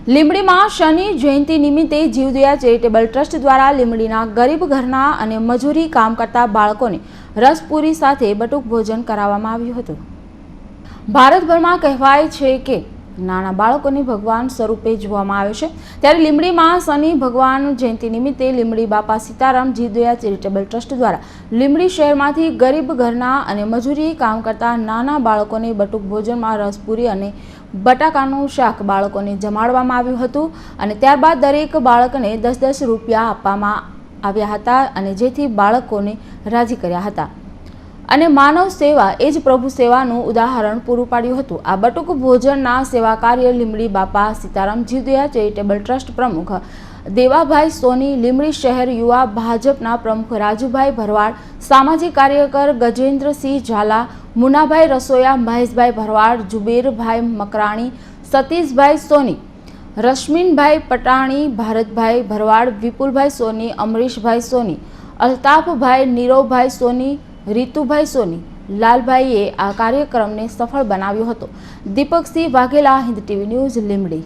લીંબડીમાં શનિ જયંતિ નિમિત્તે જીવદયા ચેરિટેબલ ટ્રસ્ટ દ્વારા લીંબડીના ગરીબ ઘરના અને મજૂરી કામ કરતા બાળકોને રસપુરી સાથે બટુક ભોજન કરાવવામાં આવ્યું હતું। ભારતભરમાં કહેવાય છે કે નાના બાળકોને ભગવાન સ્વરૂપે જોવામાં આવે છે, ત્યારે લીંબડીમાં શનિ ભગવાન જયંતિ નિમિત્તે લીંબડી બાપા સીતારામ જીવદયા ચેરિટેબલ ટ્રસ્ટ દ્વારા લીંબડી શહેરમાંથી ગરીબ ઘરના અને મજૂરી કામ કરતા નાના બાળકોને બટુક ભોજનમાં રસપુરી અને બટાકાનું શાક બાળકોને જમાડવામાં આવ્યું હતું અને ત્યારબાદ દરેક બાળકને 10-10 રૂપિયા આપવામાં આવ્યા હતા અને જેથી બાળકોને રાજી કર્યા હતા અને માનવ સેવા એ જ પ્રભુ સેવાનું ઉદાહરણ પૂરું પાડ્યું હતું। આ બટુક ભોજનના સેવા કાર્ય લીંબડી બાપા સીતારામ જીવદયા ચેરિટેબલ ટ્રસ્ટ પ્રમુખ દેવાભાઈ સોની, લીંબડી શહેર યુવા ભાજપના પ્રમુખ રાજુભાઈ ભરવાડ, સામાજિક કાર્યકર ગજેન્દ્રસિંહ ઝાલા, મુનાભાઈ રસોયા, મહેશભાઈ ભરવાડ, જુબેરભાઈ મકરાણી, સતીશભાઈ સોની, રશ્મિનભાઈ પટાણી, ભારતભાઈ ભરવાડ, વિપુલભાઈ સોની, અમરીશભાઈ સોની, અલ્તાફભાઈ, નીરવભાઈ સોની, રીતુભાઈ સોની, લાલભાઈએ આ કાર્યક્રમને સફળ બનાવ્યો હતો। Deepaksinh Vaghela, Hind TV news, Limbdi.